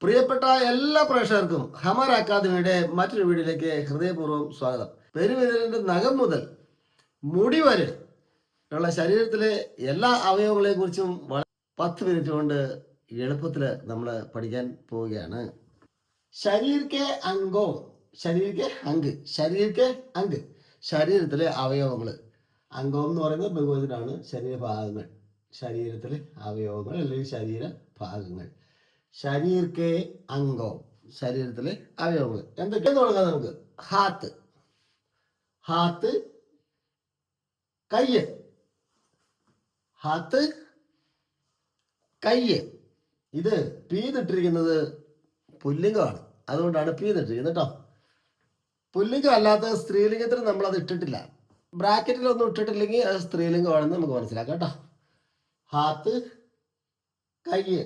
പ്രിയപ്പെട്ട എല്ലാ പ്രേക്ഷകർക്കും ഹമർ അക്കാദമിയുടെ മറ്റൊരു വീഡിയോയിലേക്ക് ഹൃദയപൂർവ്വം സ്വാഗതം. പെരുവിരലിന്റെ നഖം മുതൽ മുടി വരെ ഉള്ള ശരീരത്തിലെ എല്ലാ അവയവങ്ങളെ കുറിച്ചും 10 മിനിറ്റ് കൊണ്ട് എളുപ്പത്തിൽ നമ്മൾ പഠിക്കാൻ പോവുകയാണ്. ശരീരക്കെ അംഗോ, ശരീരക്കെ അങ്ക്, ശരീരക്കെ അങ്ക്, ശരീരത്തിലെ അവയവങ്ങൾ. അംഗം എന്ന് പറയുന്നത് ബഹുവചനമാണ്. ശരീരഭാഗങ്ങൾ, ശരീരത്തിലെ അവയവങ്ങൾ അല്ലെങ്കിൽ ശരീരഭാഗങ്ങൾ. ശരീർ കെ അംഗോ, ശരീരത്തിലെ അവയവങ്ങൾ എന്തൊക്കെയാന്ന് തുടങ്ങാം നമുക്ക്. ഹാത്ത്, ഹാത്ത് കയ്യ്, ഹാത്ത് കയ്യ്. ഇത് പീന്നിട്ടിരിക്കുന്നത് പുല്ലിംഗമാണ്, അതുകൊണ്ടാണ് പീന്നിട്ടിരിക്കുന്നത് കേട്ടോ. പുല്ലിംഗം അല്ലാത്ത സ്ത്രീലിംഗത്തിന് നമ്മൾ അത് ഇട്ടിട്ടില്ല. ബ്രാക്കറ്റിലൊന്നും ഇട്ടിട്ടില്ലെങ്കിൽ അത് സ്ത്രീലിംഗമാണെന്ന് നമുക്ക് മനസ്സിലാക്കാം കേട്ടോ. ഹാത്ത് കയ്യ്.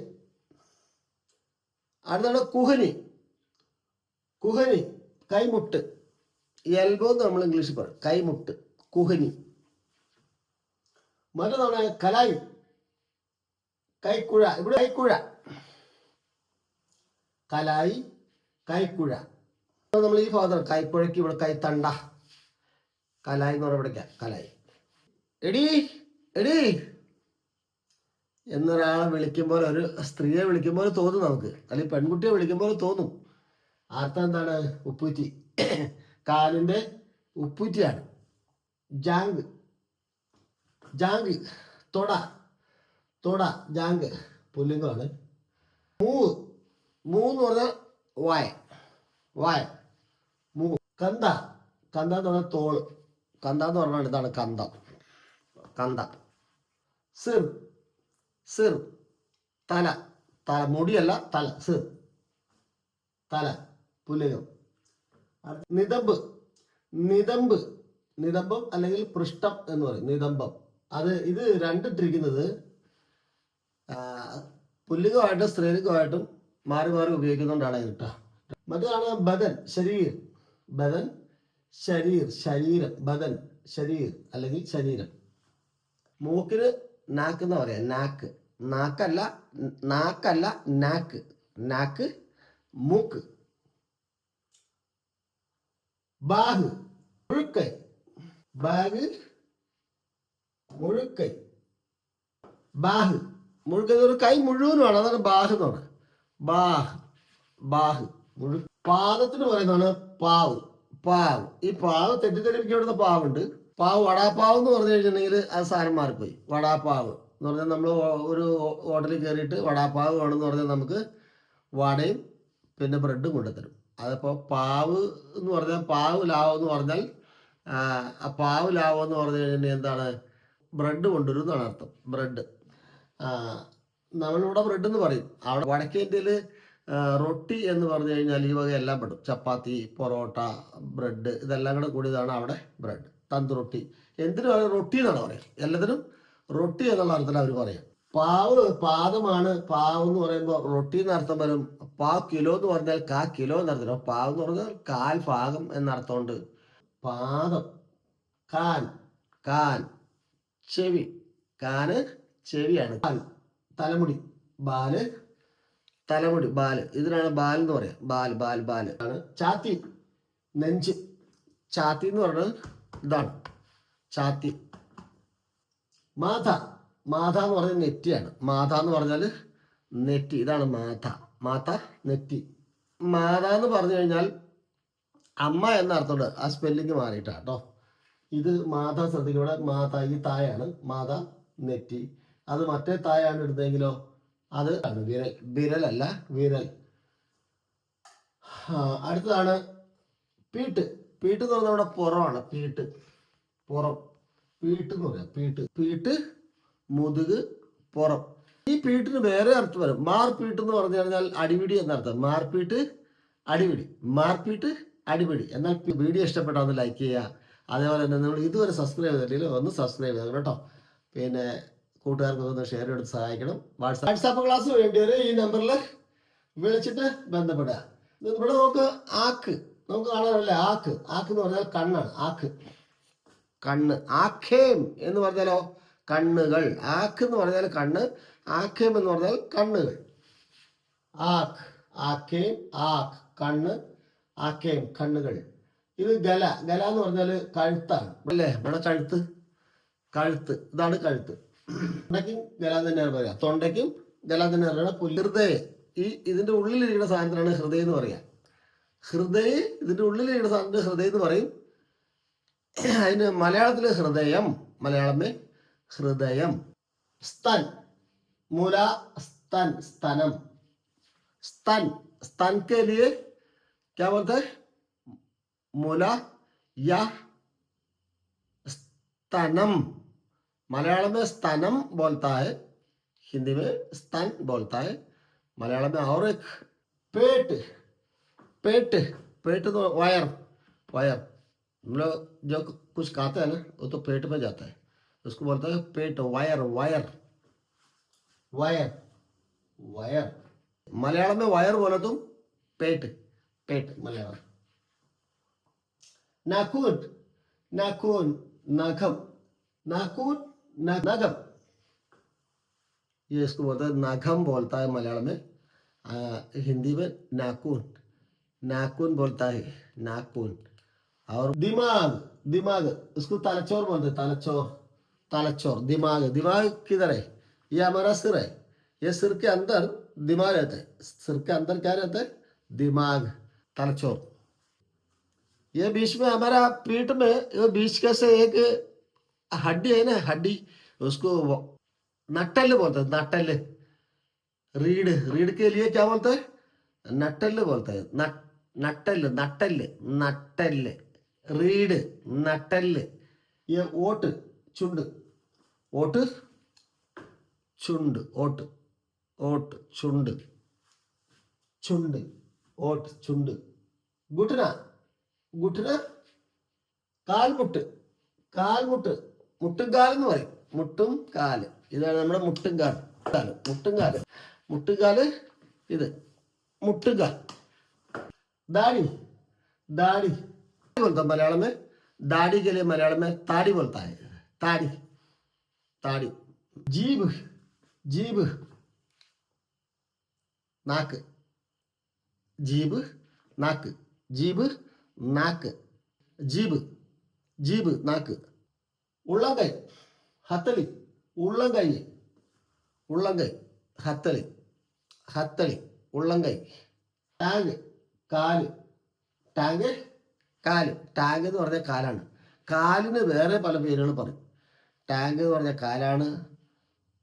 അടുത്താണ് കുഹനി, കുഹനി കൈമുട്ട്. എൽബോ എന്ന് നമ്മൾ ഇംഗ്ലീഷിൽ പറയും, കൈമുട്ട്, കുഹനി. മറ്റൊന്നാണ് കലായി, കൈക്കുഴ. ഇവിടെ കൈക്കുഴ, കലായി കൈക്കുഴ. നമ്മൾ ഈ ഭാഗത്താണ് കൈക്കുഴയ്ക്ക് ഇവിടെ കൈത്തണ്ട, കലായി എന്ന് പറഞ്ഞ ഇവിടേക്കാ കലായി. എടീ എടീ എന്നൊരാളെ വിളിക്കുമ്പോൾ, ഒരു സ്ത്രീയെ വിളിക്കുമ്പോൾ തോന്നും നമുക്ക്, അല്ലെങ്കിൽ പെൺകുട്ടിയെ വിളിക്കുമ്പോൾ തോന്നും. അർത്ഥം എന്താണ്? ഉപ്പൂറ്റി, കാലിൻ്റെ ഉപ്പൂറ്റിയാണ്. ജാങ്ക്, ജാങ്ക് തൊട, തൊട ജാങ്ക് പുല്ലിംഗമാണ്. മൂവ്, മൂന്ന് പറഞ്ഞാൽ വായ, വായ മൂ. കന്ത, കന്ത എന്ന് പറഞ്ഞാൽ തോള്, കന്ത എന്ന് പറഞ്ഞാൽ ഇതാണ് കന്തം, കന്ത. സിർ, സിർ തല, തല മുടിയല്ല തല, സിർ തല പുല്ലിംഗം. നിതമ്പ്, നിതമ്പ്, നിതംബം അല്ലെങ്കിൽ പൃഷ്ഠം എന്ന് പറയും, നിതംബം. ഇത് രണ്ടിട്ടിരിക്കുന്നത് പുല്ലിംഗമായിട്ടും സ്ത്രീലിംഗമായിട്ടും മാറി മാറി ഉപയോഗിക്കുന്നുകൊണ്ടാണ് കേട്ടോ. മറ്റേതാണ് ബദൻ, ശരീർ, ബദൻ ശരീർ, ശരീരം, ബദൻ ശരീർ അല്ലെങ്കിൽ ശരീരം. മൂക്കിന് നാക്ക് എന്ന് പറയാം, നാക്ക്, നാക്കല്ല, നാക്കല്ല നാക്ക്, നാക്ക് മൂക്ക്. ബാഹ് മുഴുക്കൈ, ബാഗ് മുഴുക്കൈ, ബാഹ് മുഴുക്കൈ ഒരു കൈ മുഴുവനുമാണ്, അതാണ് ബാഹ് എന്ന് പറയുന്നത്. ബാഹ്, ബാഹ് മുഴു. പാദത്തിന് പറയുന്നതാണ് പാവ്, പാവ്. ഈ പാവ് തെറ്റിദ്ധരിപ്പിക്കപ്പെടുന്ന പാവുണ്ട്. പാവ്, വടാപ്പാവ് എന്ന് പറഞ്ഞു കഴിഞ്ഞിട്ടുണ്ടെങ്കിൽ അത് സാധനം മാറിപ്പോയി. വടാപ്പാവ് എന്ന് പറഞ്ഞാൽ നമ്മൾ ഒരു ഹോട്ടലിൽ കയറിയിട്ട് വടാപ്പാവ് വേണമെന്ന് പറഞ്ഞാൽ നമുക്ക് വടയും പിന്നെ ബ്രെഡും കൊണ്ടുത്തരും. അതിപ്പോൾ പാവ് എന്ന് പറഞ്ഞാൽ, പാവ് ലാവം എന്ന് പറഞ്ഞാൽ, ആ പാവ് ലാവം എന്ന് പറഞ്ഞു കഴിഞ്ഞാൽ എന്താണ്? ബ്രെഡ് കൊണ്ടുവരും എന്നാണ് അർത്ഥം. ബ്രെഡ്, നമ്മളിവിടെ ബ്രെഡ് എന്ന് പറയും. അവിടെ വടക്കേ ഇന്ത്യയിൽ റൊട്ടി എന്ന് പറഞ്ഞു കഴിഞ്ഞാൽ ഈ വക എല്ലാം പെടും. ചപ്പാത്തി, പൊറോട്ട, ബ്രെഡ്, ഇതെല്ലാം കൂടെ കൂടിയതാണ് അവിടെ ബ്രെഡ്. തന്തുറൊട്ടി, എന്തിനും റൊട്ടി എന്നാണ് പറയാം. എല്ലാത്തിനും റൊട്ടി എന്നുള്ള അർത്ഥത്തിൽ അവർ പറയാം. പാവ് പാദമാണ്. പാവ് എന്ന് പറയുമ്പോൾ റൊട്ടി എന്ന് അർത്ഥം വരും. കിലോ എന്ന് പറഞ്ഞാൽ കിലോ എന്നർത്ഥം. പാവ് എന്ന് പറഞ്ഞാൽ കാൽ ഭാഗം എന്നർത്ഥമുണ്ട്. പാദം, കാൽ, കാൽ, ചെവി, കാന് ചെവിയാണ്. കാൽ തലമുടി, ബാല് തലമുടി, ബാല്, ഇതിനാണ് ബാൽ എന്ന് പറയാം. ബാൽ, ബാൽ, ബാല് ആണ്. ചാത്തി നെഞ്ച്, ചാത്തി എന്ന് പറയുന്നത് ഇതാണ് ചാത്തി. മാഥ, മാഥ എന്ന് പറഞ്ഞാൽ നെറ്റിയാണ്. മാഥ എന്ന് പറഞ്ഞാൽ നെറ്റി, ഇതാണ് മാഥ, മാഥ നെറ്റി. മാത എന്ന് പറഞ്ഞു കഴിഞ്ഞാൽ അമ്മ എന്ന അർത്ഥമുണ്ട്. ആ സ്പെല്ലിങ് മാറിയിട്ടാ കേട്ടോ. ഇത് മാത, ശ്രദ്ധിക്കുക, ഇവിടെ മാത ഈ തായാണ്, മാത നെറ്റി. അത് മറ്റേ തായാണ് എടുത്തെങ്കിലോ അത് വിരൽ, വിരലല്ല വിരൽ. അടുത്തതാണ് പീട്ട്. പീട്ട് എന്ന് പറഞ്ഞാൽ ഇവിടെ പുറമാണ്, പീട്ട് പുറം, പീട്ട് എന്ന് പറയാം. പീട്ട്, പീട്ട് മുതുക്, പുറം. ഈ പീട്ടിന് വേറെ അർത്ഥം വരും. മാർപീട്ട് എന്ന് പറഞ്ഞു കഴിഞ്ഞാൽ അടിപിടി എന്നർത്ഥം. മാർപീട്ട് അടിപിടി, മാർപീട്ട് അടിപിടി. എന്നാൽ വീഡിയോ ഇഷ്ടപ്പെട്ടാൽ ഒന്ന് ലൈക്ക് ചെയ്യുക. അതേപോലെ തന്നെ നമ്മൾ ഇതുവരെ സബ്സ്ക്രൈബ് ചെയ്തിട്ടില്ല, ഒന്ന് സബ്സ്ക്രൈബ് ചെയ്യണം കേട്ടോ. പിന്നെ കൂട്ടുകാർക്ക് ഒന്ന് ഷെയർ എടുത്ത് സഹായിക്കണം. വാട്സാപ്പ് ക്ലാസ് വേണ്ടിയവർ ഈ നമ്പറിൽ വിളിച്ചിട്ട് ബന്ധപ്പെടുക. ഇവിടെ നമുക്ക് ആക്ക്, നമുക്ക് കാണാനല്ലേ ആക്ക്. ആക്ക് എന്ന് പറഞ്ഞാൽ കണ്ണാണ്, ആക്ക് കണ്ണ്. ആഖേം എന്ന് പറഞ്ഞാലോ കണ്ണുകൾ. ആക്ക് എന്ന് പറഞ്ഞാൽ കണ്ണ്, ആഖേം എന്ന് പറഞ്ഞാൽ കണ്ണുകൾ. ആക്ക്, ആക്കേം ആക് കണ്ണ്, ആക്കേം കണ്ണുകൾ. ഇത് ഗല. ഗല എന്ന് പറഞ്ഞാൽ കഴുത്താണ് അല്ലേ? ഇവിടെ കഴുത്ത്, കഴുത്ത് ഇതാണ് കഴുത്ത്. തൊണ്ടയ്ക്കും ഗല തന്നെയാണ് പറയാ, തൊണ്ടയ്ക്കും ഗല തന്നെ പറയുക. ഹൃദയ, ഇതിന്റെ ഉള്ളിലിരിക്കുന്ന സാധനത്തിനാണ് ഹൃദയം എന്ന് പറയാ. ഹൃദയ, ഇതിന്റെ ഉള്ളിലിരിക്കുന്ന സാധനത്തിന് ഹൃദയം എന്ന് പറയും. അതിന് മലയാളത്തില് ഹൃദയം, മലയാളമേ ഹൃദയം. സ്തൻ, മൂല स्तन, स्तनम, स्तन, स्तन के लिए क्या बोलते हैं? मूला या स्तनम. मलयालम में स्तनम बोलता है, हिंदी में स्तन बोलता है. मलयालम में और एक पेट, पेट, पेट तो वायर, वायर हम लोग जो कुछ खाते हैं ना वो तो पेट में जाता है, उसको बोलता है पेट, वायर, वायर, वायर, वायर. मलयालम में वायर बोला तुम, पेट, पेट मलयालम. नाखून, नाखून, नखम, नाखून, नखम, ये इसको बोलता है नखम बोलता है मलयालम में. हिंदी में नाखून, नाखून बोलता है, नाखून. और दिमाग, दिमाग उसको तलचोर बोलते हैं, तलचोर, तलचोर. दिमाग, दिमाग किधर है? ये हमारा सिर है, ये सिर के अंदर दिमाग रहता है. सिर के अंदर क्या रहता है? दिमाग, तलचोर. ये बीच में हमारा पीठ में, ये बीच के से एक हड्डी है ना, हड्डी, उसको नट्टल बोलते हैं, नट्टल. रीढ़, रीढ़ के लिए क्या बोलते हैं? नट्टल बोलते हैं, नट्टल, नट्टल, नट्टल. रीढ़, नट्टल. ये ओट, चुंड, ओट, चुंड, ओट, ओट, चुंड, चुंड, ओट, चुंड. घुटना, घुटना, കാൽമുട്ട്, കാൽമുട്ട്, മുട്ടുംകാൽ എന്ന് പറയും, മുട്ടും കാല്. ഇതാണ് നമ്മുടെ മുട്ടുംകാൽ, മുട്ടുംകാല്, മുട്ടുംകാല്, ഇത് മുട്ടുംകാൽ. दाढ़ी, दाढ़ी बोलता मलयालम में. दाढ़ी के लिए मलयालम में ताड़ी बोलता है, ताड़ी, ताड़ी. जीभ, जीभ, नाक, जीभ, नाक, जीभ, नाक, जीभ, जीभ, नाक. उल्लंघै, हथली, उल्लंघै, उल्लंघै, हथली, हथली, उल्लंघै. टांग, കാല്, ടാങ്ക്, കാല്. ടാങ്ക് എന്ന് പറഞ്ഞാൽ കാലാണ്. കാലിന് വേറെ പല പേരുകൾ പറയും. ടാങ്ക് എന്ന് പറഞ്ഞാൽ കാലാണ്,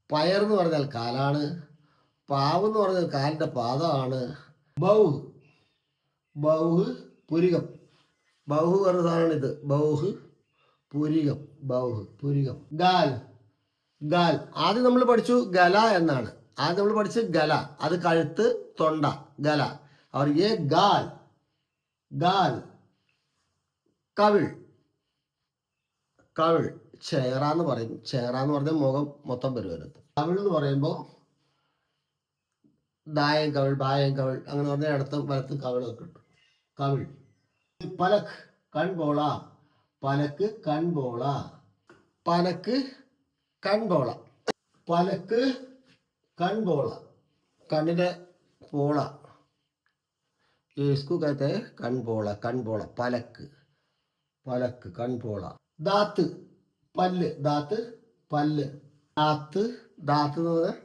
പയർ എന്ന് പറഞ്ഞാൽ കാലാണ്, പാവ് എന്ന് പറഞ്ഞാൽ കാലിൻ്റെ പാദമാണ്. ബൗഹ്, ബൗഹ് പുരികം, ബൗഹ് പറഞ്ഞ സാധനമാണ് ഇത്, ബൗഹ് പുരികം, ബൗഹ് പുരികം. ഗാൽ, ഗാൽ ആദ്യം നമ്മൾ പഠിച്ചു ഗല എന്നാണ്. ആദ്യം നമ്മൾ പഠിച്ചു ഗല, അത് കഴുത്ത്, തൊണ്ട, ഗല. और ये गाल, गाल. കവിൾ, കവിൾ, ചേറ എന്ന് പറയും. ചേറ എന്ന് പറഞ്ഞാൽ മുഖം മൊത്തം വരുവരുത്. കവിൾ എന്ന് പറയുമ്പോൾ ദായം കവിൾ, ബായം കവിൾ, അങ്ങനെ പറഞ്ഞാൽ ഇടത്തും വലത്ത് കവിളൊക്കെ കിട്ടും. കവിൾ. പലക്ക്, കൺപോള, പലക്ക്, കൺപോള, പലക്ക്, കൺപോള, പലക്ക്, കൺപോള, കണ്ണിന്റെ പോള. इसको कहते हैं कनपोला, कनपोला, पलक, पलक, कनपोला. दांत, पल्ले, दांत, पल्ले, दांत, दांत എന്ന് പറഞ്ഞാൽ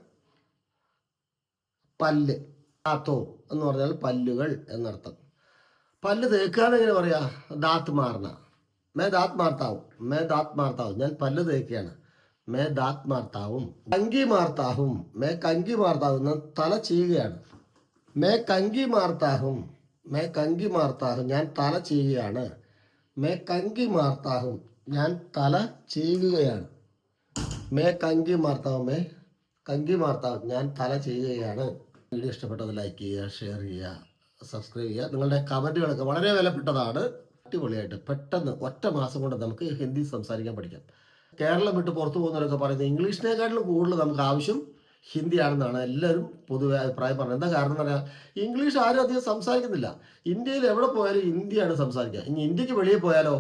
പല്ല്, ദാത്തോ എന്ന് പറഞ്ഞാൽ പല്ലുകൾ എന്നർത്ഥം. പല്ല് തേക്കാന്ന് എങ്ങനെ പറയാ? ദാത്ത് മാർന്ന, മേ ദാത്ത് മാർത്താവും, മേ ദാത്ത് മാർത്താവും, ഞാൻ പല്ല് തേക്കുകയാണ്, മേ ദാത്ത് മാർത്താവും. കങ്കി മാർത്താവും, മേ കങ്കി മാർത്താവും, ഞാൻ തല ചെയ്യുകയാണ്, മേ കങ്കി മാർത്താവും, മേ കങ്കി മാർത്താഹും, ഞാൻ തല ചെയ്യുകയാണ്, മേ കങ്കി മാർത്താഹും, ഞാൻ തല ചെയ്യുകയാണ്, മേ കങ്കി മാർത്താവും, മേ കങ്കി മാർത്താവും, ഞാൻ തല ചെയ്യുകയാണ്. വീഡിയോ ഇഷ്ടപ്പെട്ടത് ലൈക്ക് ചെയ്യുക, ഷെയർ ചെയ്യുക, സബ്സ്ക്രൈബ് ചെയ്യുക. നിങ്ങളുടെ കമൻറ്റുകളൊക്കെ വളരെ വിലപ്പെട്ടതാണ്. അടിപൊളിയായിട്ട് പെട്ടെന്ന് ഒറ്റ മാസം കൊണ്ട് നമുക്ക് ഹിന്ദി സംസാരിക്കാൻ പഠിക്കാം. കേരളം വിട്ട് പുറത്തു പോകുന്നവരൊക്കെ പറയുന്നത് ഇംഗ്ലീഷിനെക്കാട്ടിലും കൂടുതൽ നമുക്ക് ആവശ്യം ഹിന്ദിയാണെന്നാണ് എല്ലാവരും പൊതുവെ അഭിപ്രായം പറഞ്ഞത്. എന്താ കാരണം എന്ന് പറഞ്ഞാൽ ഇംഗ്ലീഷ് ആരും അധികം സംസാരിക്കുന്നില്ല. ഇന്ത്യയിൽ എവിടെ പോയാലും ഹിന്ദിയാണ് സംസാരിക്കുക. ഇനി ഇന്ത്യക്ക് വെളിയിൽ പോയാലോ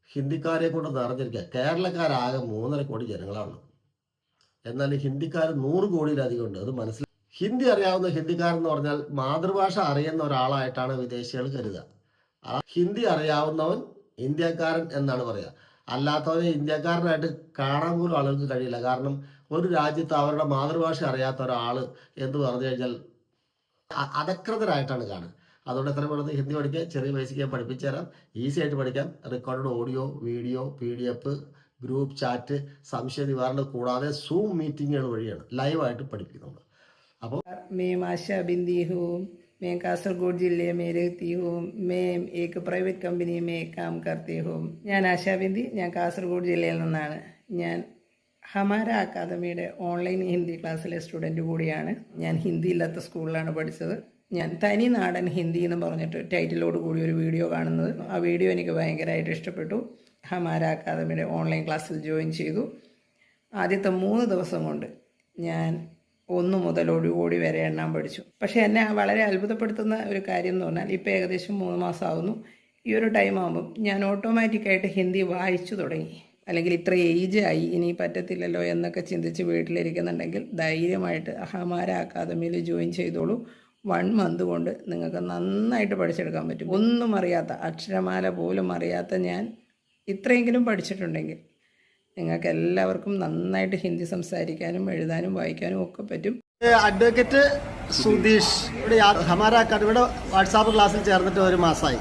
ഹിന്ദിക്കാരെ കൊണ്ട് നിറഞ്ഞിരിക്കുക. കേരളക്കാരാകെ 3.5 കോടി ജനങ്ങളാണ്, എന്നാൽ ഹിന്ദിക്കാർ 100 കോടിയിലധികം ഉണ്ട്. അത് മനസ്സിലായി. ഹിന്ദി അറിയാവുന്ന ഹിന്ദിക്കാരൻ എന്ന് പറഞ്ഞാൽ മാതൃഭാഷ അറിയുന്ന ഒരാളായിട്ടാണ് വിദേശികൾ കരുതുക. ഹിന്ദി അറിയാവുന്നവൻ ഇന്ത്യക്കാരൻ എന്നാണ് പറയുക. അല്ലാത്തവനെ ഇന്ത്യക്കാരനായിട്ട് കാണാൻ പോലും ആളുകൾക്ക് കഴിയില്ല. കാരണം ഒരു രാജ്യത്ത് അവരുടെ മാതൃഭാഷ അറിയാത്ത ഒരാൾ എന്ന് പറഞ്ഞു കഴിഞ്ഞാൽ അധകൃതരായിട്ടാണ് കാണുക. അതുകൊണ്ട് എത്ര പെട്ടെന്ന് ഹിന്ദി പഠിക്കുക. ചെറിയ ബേസിക് ഞാൻ പഠിപ്പിച്ചു തരാം. ഈസി ആയിട്ട് പഠിക്കാം. Recorded audio, video, PDF, group chat, സംശയ നിവാരണം കൂടാതെ സൂം മീറ്റിങ്ങുകൾ വഴിയാണ് ലൈവായിട്ട് പഠിപ്പിക്കുന്നത്. അപ്പോൾ मैं आशा बिंदी हूँ. मैं कासरगोड जिले में रहती हूँ. मैं एक प्राइवेट कंपनी में काम करती हूँ. ഞാൻ ആശാ ബിന്ദി. ഞാൻ കാസർഗോഡ് ജില്ലയിൽ നിന്നാണ്. ഞാൻ ഹമാര അക്കാദമിയുടെ ഓൺലൈൻ ഹിന്ദി ക്ലാസ്സിലെ സ്റ്റുഡൻറ്റ് കൂടിയാണ്. ഞാൻ ഹിന്ദി ഇല്ലാത്ത സ്കൂളിലാണ് പഠിച്ചത്. ഞാൻ തനി നാടൻ ഹിന്ദി എന്ന് പറഞ്ഞിട്ട് ടൈറ്റിലോട് കൂടി ഒരു വീഡിയോ കാണുന്നത്. ആ വീഡിയോ എനിക്ക് ഭയങ്കരമായിട്ട് ഇഷ്ടപ്പെട്ടു. ഹമാര അക്കാദമിയുടെ ഓൺലൈൻ ക്ലാസ്സിൽ ജോയിൻ ചെയ്തു. ആദ്യത്തെ 3 ദിവസം കൊണ്ട് ഞാൻ 1 മുതൽ ഓടി വരെ എണ്ണാൻ പഠിച്ചു. പക്ഷേ എന്നെ വളരെ അത്ഭുതപ്പെടുത്തുന്ന ഒരു കാര്യം എന്ന് പറഞ്ഞാൽ ഇപ്പോൾ ഏകദേശം 3 മാസമാകുന്നു. ഈ ഒരു ടൈം ആകുമ്പം ഞാൻ ഓട്ടോമാറ്റിക്കായിട്ട് ഹിന്ദി വായിച്ചു തുടങ്ങി. അല്ലെങ്കിൽ ഇത്ര ഏജ് ആയി ഇനി പറ്റത്തില്ലല്ലോ എന്നൊക്കെ ചിന്തിച്ച് വീട്ടിലിരിക്കുന്നുണ്ടെങ്കിൽ ധൈര്യമായിട്ട് ഹമാര അക്കാദമിയിൽ ജോയിൻ ചെയ്തോളൂ. 1 മന്ത് കൊണ്ട് നിങ്ങൾക്ക് നന്നായിട്ട് പഠിച്ചെടുക്കാൻ പറ്റും. ഒന്നും അറിയാത്ത, അക്ഷരമാല പോലും അറിയാത്ത ഞാൻ ഇത്രയെങ്കിലും പഠിച്ചിട്ടുണ്ടെങ്കിൽ നിങ്ങൾക്ക് എല്ലാവർക്കും നന്നായിട്ട് ഹിന്ദി സംസാരിക്കാനും എഴുതാനും വായിക്കാനും ഒക്കെ പറ്റും. അഡ്വക്കേറ്റ് സുധീഷ് ഇവിടെ ഹമാര അക്കാദമിയുടെ വാട്സാപ്പ് ക്ലാസ്സിൽ ചേർന്നിട്ട് 1 മാസമായി.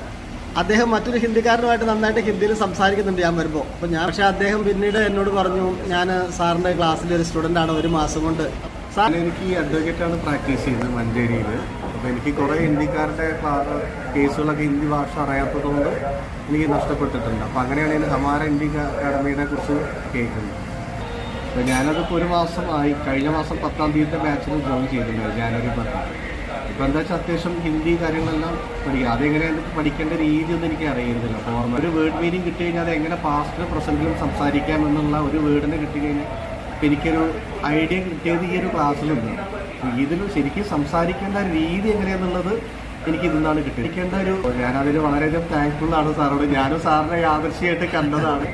അദ്ദേഹം മറ്റൊരു ഹിന്ദിക്കാരനുമായിട്ട് നന്നായിട്ട് ഹിന്ദിയിൽ സംസാരിക്കുന്നുണ്ട് ഞാൻ വരുമ്പോൾ. അപ്പോൾ പക്ഷേ അദ്ദേഹം പിന്നീട് എന്നോട് പറഞ്ഞു, ഞാൻ സാറിൻ്റെ ക്ലാസ്സിലെ ഒരു സ്റ്റുഡൻ്റാണ്, 1 മാസം കൊണ്ട്. സാർ എനിക്ക് ഈ അഡ്വക്കേറ്റാണ് പ്രാക്ടീസ് ചെയ്യുന്നത് മഞ്ചേരിയിൽ. അപ്പോൾ എനിക്ക് കുറേ ഹിന്ദിക്കാരുടെ കേസുകളൊക്കെ ഹിന്ദി ഭാഷ അറിയാത്തതുകൊണ്ട് എനിക്ക് നഷ്ടപ്പെട്ടിട്ടുണ്ട്. അപ്പോൾ അങ്ങനെയാണ് ഞാൻ ഹമാര ഹിന്ദി അക്കാദമിയെ കുറിച്ച് കേൾക്കുന്നത്. അപ്പോൾ ഞാനതിപ്പോൾ 1 മാസമായി. കഴിഞ്ഞ മാസം 10-ാം തീയതിയുടെ ബാച്ചിൽ ജോയിൻ ചെയ്തിട്ടുണ്ട്, ജനുവരി 10. ഇപ്പോൾ എന്താ വെച്ചാൽ അത്യാവശ്യം ഹിന്ദി കാര്യങ്ങളെല്ലാം പഠിക്കുക. അതെങ്ങനെയാണ് പഠിക്കേണ്ട രീതി ഒന്നും എനിക്ക് അറിയുന്നില്ല. ഓർമ്മ ഒരു വേർഡ് മീനിങ് കിട്ടി കഴിഞ്ഞാൽ അത് എങ്ങനെ പാസ്റ്റിലും പ്രസൻറ്റിലും സംസാരിക്കാം എന്നുള്ള ഒരു വേർഡിനെ കിട്ടിക്കഴിഞ്ഞാൽ എനിക്കൊരു ഐഡിയ കിട്ടിയത് ഈ ഒരു ക്ലാസ്സിലുണ്ട്. ഇതിലും ശരിക്കും സംസാരിക്കേണ്ട രീതി എങ്ങനെയാണെന്നുള്ളത് എനിക്ക് ഇതിൽ കിട്ടിയിരിക്കേണ്ട ഞാനതിൽ വളരെയധികം താങ്ക്ഫുള്ളാണ് സാറോട്. ഞാനും സാറിനെ യാദൃശ്ചികമായിട്ട് കണ്ടതാണ്.